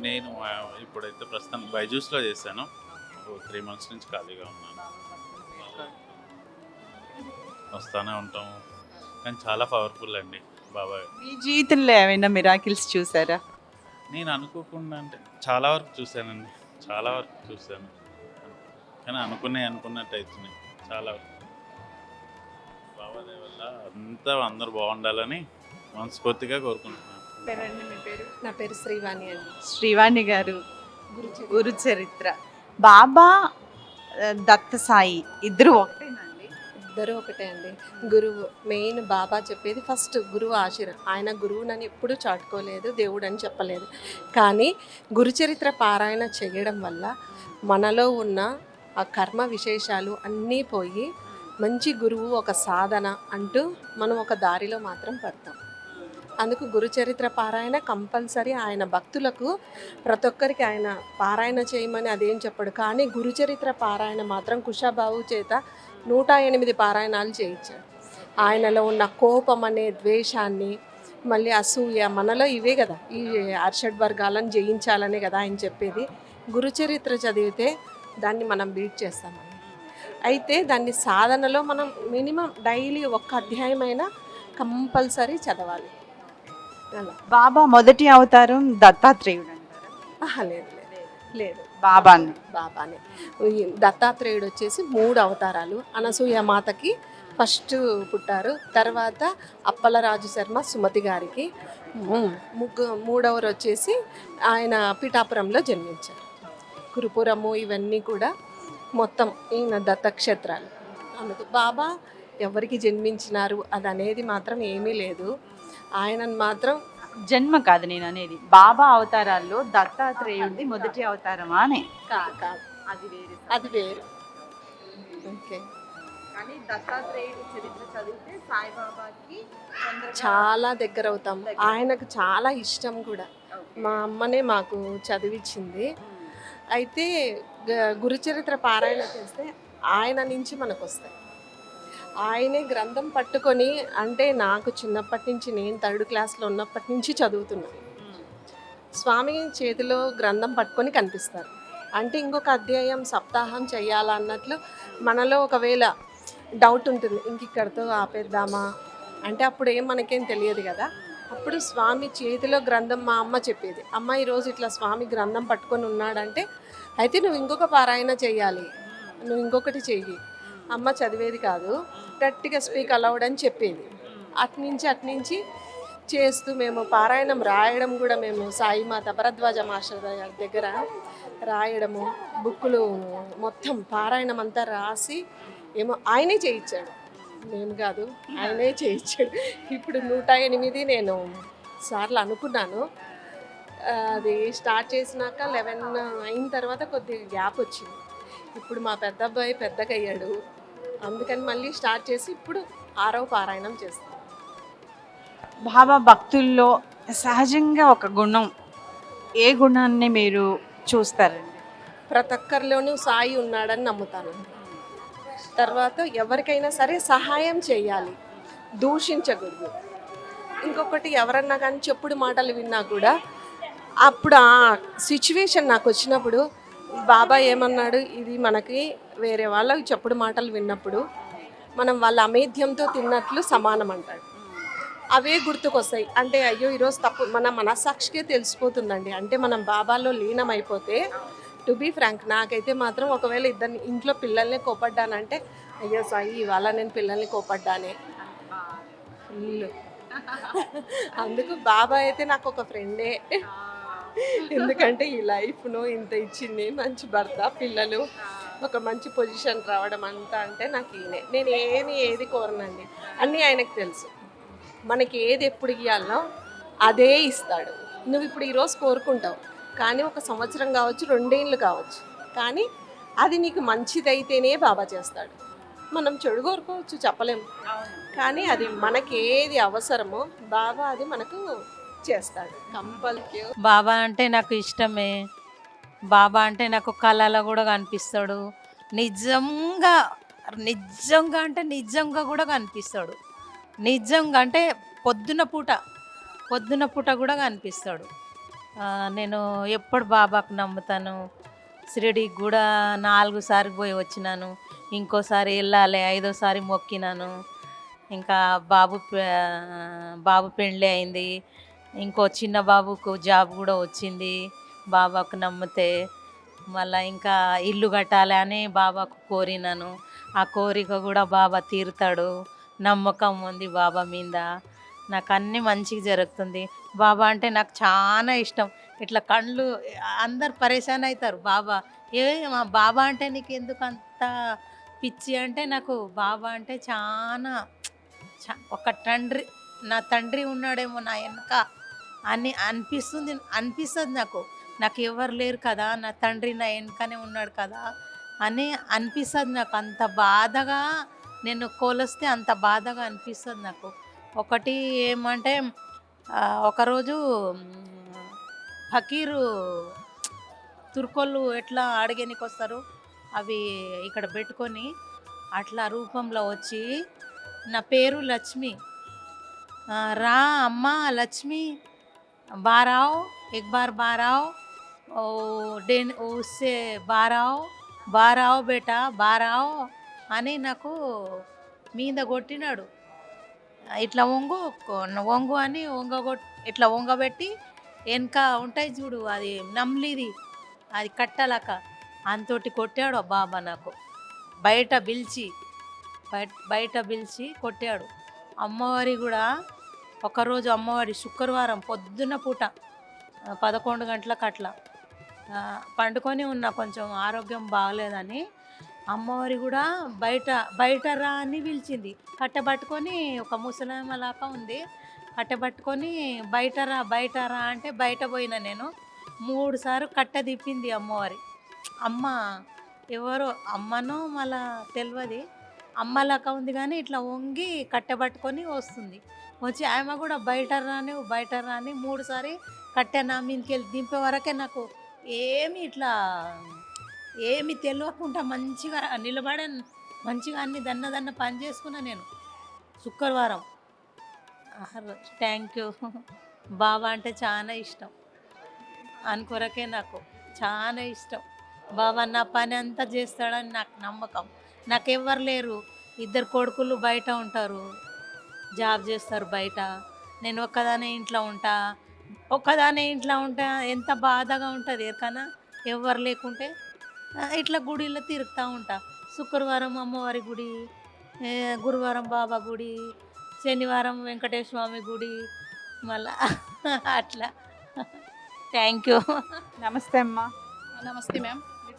నేను ఇప్పుడైతే ప్రస్తుతం బైజూస్‌లో చేశాను. ఓ 3 మంత్స్ నుంచి ఖాళీగా ఉన్నాను. వస్తానే ఉంటాం. కానీ చాలా పవర్‌ఫుల్ అండి బాబాయ్. మీ జీవితంలో ఏమైనా మిరాకిల్స్ చూసారా? నేను అనుకోకుండా అంటే చాలా వరకు చూశానండి. చాలా వరకు చూశాను. కానీ అనుకున్నట్టు అవుతున్నాయి చాలా వరకు. బాబా దయ వల్ల అంతా అందరూ బాగుండాలని మనస్ఫూర్తిగా కోరుకుంటున్నాను. పేరండి మీ పేరు? నా పేరు శ్రీవాణి అండి. శ్రీవాణి గారు గురు చరిత్ర బాబా దత్త సాయి ఇద్దరు ఒకటేనండి? ఇద్దరు ఒకటే అండి. గురువు మెయిన్ బాబా చెప్పేది ఫస్ట్ గురువు ఆశీర్వాదం. ఆయన గురువునని ఎప్పుడూ చాటుకోలేదు, దేవుడు అని చెప్పలేదు. కానీ గురుచరిత్ర పారాయణ చేయడం వల్ల మనలో ఉన్న ఆ కర్మ విశేషాలు అన్నీ పోయి మంచి గురువు ఒక సాధన అంటూ మనం ఒక దారిలో మాత్రం పడతాం. అందుకు గురుచరిత్ర పారాయణ కంపల్సరీ. ఆయన భక్తులకు ప్రతి ఒక్కరికి ఆయన పారాయణ చేయమని అదేం చెప్పడు. కానీ గురుచరిత్ర పారాయణ మాత్రం కుషాబాబు చేత 108 పారాయణాలు చేయించాడు. ఆయనలో ఉన్న కోపం అనే ద్వేషాన్ని, మళ్ళీ అసూయ, మనలో ఇవే కదా, ఈ అర్షడ్ వర్గాలను జయించాలనే కదా ఆయన చెప్పేది. గురుచరిత్ర చదివితే దాన్ని మనం బీట్ చేస్తామని. అయితే దాన్ని సాధనలో మనం మినిమం డైలీ ఒక్క అధ్యాయమైనా కంపల్సరీ చదవాలి. అలా. బాబా మొదటి అవతారం దత్తాత్రేయుడు అంటారా? లేదు లేదు బాబాని. బాబానే. ఈ దత్తాత్రేయుడు వచ్చేసి 3 అవతారాలు. అనసూయ మాతకి ఫస్ట్ పుట్టారు, తర్వాత అప్పలరాజు శర్మ సుమతి గారికి, మూడవరు వచ్చేసి ఆయన పిఠాపురంలో జన్మించారు. కురుపురము ఇవన్నీ కూడా మొత్తం ఈయన దత్తక్షేత్రాలు. అందుకు బాబా ఎవరికి జన్మించినారు అది అనేది మాత్రం ఏమీ లేదు. ఆయనను మాత్రం జన్మ కాదు నేను అనేది, బాబా అవతారాల్లో దత్తాత్రేయుడిది మొదటి అవతారమా అని. కాదు, అది వేరు. ఓకే. కానీ దత్తాత్రేయుడి చరిత్ర చదివితే సాయిబాబాకి చాలా దగ్గర అవుతాం. ఆయనకు చాలా ఇష్టం కూడా. మా అమ్మనే మాకు చదివించింది. అయితే గురుచరిత్ర పారాయణ చేస్తే ఆయన నుంచి మనకు వస్తాయి. ఆయనే గ్రంథం పట్టుకొని, అంటే నాకు చిన్నప్పటి నుంచి, నేను 3rd క్లాస్లో ఉన్నప్పటి నుంచి చదువుతున్నాను. స్వామి చేతిలో గ్రంథం పట్టుకొని కనిపిస్తారు. అంటే ఇంకొక అధ్యాయం సప్తాహం చేయాలన్నట్లు మనలో ఒకవేళ డౌట్ ఉంటుంది, ఇంక ఇక్కడితో ఆపేద్దామా అంటే అప్పుడు మనకేం తెలియదు కదా. అప్పుడు స్వామి చేతిలో గ్రంథం, మా అమ్మ చెప్పేది, అమ్మ ఈరోజు ఇట్లా స్వామి గ్రంథం పట్టుకొని ఉన్నాడంటే అయితే నువ్వు ఇంకొక పారాయణ చేయాలి, నువ్వు ఇంకొకటి చెయ్యి. అమ్మ చదివేది కాదు, గట్టిగా స్పీక్ అలౌడ్ అని చెప్పేది. అట్నుంచి చేస్తూ మేము పారాయణం రాయడం కూడా, మేము సాయిమాత భరద్వాజ మాస్టర్ దగ్గర రాయడము, బుక్కులు మొత్తం పారాయణం అంతా రాసి ఏమో ఆయనే చేయించాడు, నేను కాదు, ఆయనే చేయించాడు. ఇప్పుడు 108 నేను సార్లు అనుకున్నాను. అది స్టార్ట్ చేసినాక 11 అయిన తర్వాత కొద్దిగా గ్యాప్ వచ్చింది. ఇప్పుడు మా పెద్ద అబ్బాయి పెద్దగా అయ్యాడు, అందుకని మళ్ళీ స్టార్ట్ చేసి ఇప్పుడు 6వ పారాయణం చేస్తాం. బాబా భక్తుల్లో సహజంగా ఒక గుణం, ఏ గుణాన్ని మీరు చూస్తారండి? ప్రతి ఒక్కరిలోనూ సాయి ఉన్నాడని నమ్ముతాను. తర్వాత ఎవరికైనా సరే సహాయం చేయాలి, దూషించకూడదు. ఇంకొకటి, ఎవరన్నా కానీ చెప్పుడు మాటలు విన్నా కూడా అప్పుడు ఆ సిచ్యువేషన్ నాకు వచ్చినప్పుడు బాబా ఏమన్నాడు, ఇది మనకి వేరే వాళ్ళకి చెప్పుడు మాటలు విన్నప్పుడు మనం వాళ్ళ అమేధ్యంతో తిన్నట్లు సమానం అంటాడు. అవే గుర్తుకొస్తాయి. అంటే అయ్యో ఈరోజు తప్పు మన మనస్సాక్షికే తెలిసిపోతుందండి. అంటే మనం బాబాలో లీనమైపోతే, టు బీ ఫ్రాంక్, నాకైతే మాత్రం ఒకవేళ ఇద్దరిని ఇంట్లో పిల్లల్ని కోపడ్డానంటే, అయ్యో సాయి ఇవాళ నేను పిల్లల్ని కోపడ్డానే ఫుల్. అందుకు బాబా అయితే నాకు ఒక ఫ్రెండే. ఎందుకంటే ఈ లైఫ్ను ఇంత ఇచ్చింది, మంచి భర్త, పిల్లలు, ఒక మంచి పొజిషన్ రావడం అంతా అంటే నాకు ఈయనే. నేను ఏది కోరనండి, అన్నీ ఆయనకు తెలుసు. మనకి ఏది ఎప్పుడు ఇవ్వాలో అదే ఇస్తాడు. నువ్వు ఇప్పుడు ఈరోజు కోరుకుంటావు, కానీ 1 సంవత్సరం కావచ్చు, 2 ఏళ్ళు కావచ్చు, కానీ అది నీకు మంచిదైతేనే బాబా చేస్తాడు. మనం చెడు కోరుకోవచ్చు, చెప్పలేము, కానీ అది మనకి ఏది అవసరమో బాబా అది మనకు చేస్తాడు కంపల్సరీ. బాబా అంటే నాకు ఇష్టమే. బాబా అంటే నాకు కళలో కూడా కనిపిస్తాడు. నిజంగా అంటే నిజంగా కూడా కనిపిస్తాడు. నిజంగా అంటే పొద్దున పూట కూడా కనిపిస్తాడు. నేను ఎప్పుడు బాబాకు నమ్ముతాను. షిరిడీకి కూడా 4 సార్లు పోయి వచ్చినాను. ఇంకోసారి వెళ్ళాలి, 5ఓసారి మొక్కినాను. ఇంకా బాబు పెళ్ళి అయింది. ఇంకో చిన్న బాబుకు జాబ్ కూడా వచ్చింది బాబాకు నమ్మితే. మళ్ళీ ఇంకా ఇల్లు కట్టాలి అని బాబాకు కోరినాను. ఆ కోరిక కూడా బాబా తీరుతాడు. నమ్మకం ఉంది బాబా మీద. నాకు అన్నీ మంచిగా జరుగుతుంది. బాబా అంటే నాకు చాలా ఇష్టం. ఇట్లా కళ్ళు అందరు పరేషాన్ అవుతారు. బాబా మా బాబా అంటే నీకు ఎందుకు అంత పిచ్చి అంటే, నాకు బాబా అంటే చాలా ఒక తండ్రి, నా తండ్రి ఉన్నాడేమో నా వెనక అని అనిపిస్తుంది నాకు. నాకు ఎవరు లేరు కదా, నా తండ్రి నా వెనకనే ఉన్నాడు కదా అని అనిపిస్తుంది నాకు. అంత బాధగా నేను కోలొస్తే అంత బాధగా అనిపిస్తుంది నాకు. ఒకటి ఏమంటే ఒకరోజు ఫకీరు తుర్కోళ్ళు ఎట్లా అడిగేనికి వస్తారు, అవి ఇక్కడ పెట్టుకొని అట్లా రూపంలో వచ్చి, నా పేరు లక్ష్మి, రా అమ్మ లక్ష్మి, బారావ్ एक बार बाराओ डेन उससे బారావ్ బేటా బారావ్ అని నాకు మీద కొట్టినాడు. ఇట్లా వంగు అని ఇట్లా వంగబెట్టి వెనక ఉంటాయి చూడు, అది నమ్లిది, అది కట్టలక అంతోటి కొట్టాడు బాబా నాకు. బయట పిలిచి కొట్టాడు. అమ్మవారి కూడా ఒకరోజు అమ్మవారి శుక్రవారం పొద్దున్న పూట 11 గంటలకు అట్లా పండుకొని ఉన్న, కొంచెం ఆరోగ్యం బాగలేదని అమ్మవారి కూడా బయట రా అని పిలిచింది. కట్టెబట్టుకొని, ఒక ముసలామలాగా ఉంది, కట్టెబట్టుకొని బయట రా అంటే బయట పోయినా నేను. 3 సార్లు కట్టె తిప్పింది అమ్మవారి. అమ్మ ఎవరో అమ్మనో మళ్ళా తెలియదు, అమ్మలాగా ఉంది కానీ ఇట్లా వంగి కట్టెబట్టుకొని వస్తుంది. వచ్చి ఆమె కూడా బయట రాని 3 సార్లు కట్టె నా మీదకి వెళ్ళి దింపే వరకే నాకు ఏమి తెలియకుండా మంచిగా నిలబడే, మంచిగా అన్ని దన్న పని చేసుకున్నా నేను శుక్రవారం. Thank you. బాబా అంటే చాలా ఇష్టం, అనుకొరకే నాకు చాలా ఇష్టం. బాబా నా పని అంతా చేస్తాడని నాకు నమ్మకం. నాకెవ్వరు లేరు, 2 కొడుకులు బయట ఉంటారు, జాబ్ చేస్తారు బయట. నేను ఒక్కదానే ఇంట్లో ఉంటా. ఎంత బాధగా ఉంటుంది ఎరకనా, ఎవరు లేకుంటే. ఇట్లా గుడిలో తిరుగుతూ ఉంటా. శుక్రవారం అమ్మవారి గుడి, గురువారం బాబా గుడి, శనివారం వెంకటేశ్వర స్వామి గుడి, మళ్ళా అట్లా. Thank you. నమస్తే అమ్మా. నమస్తే మ్యామ్.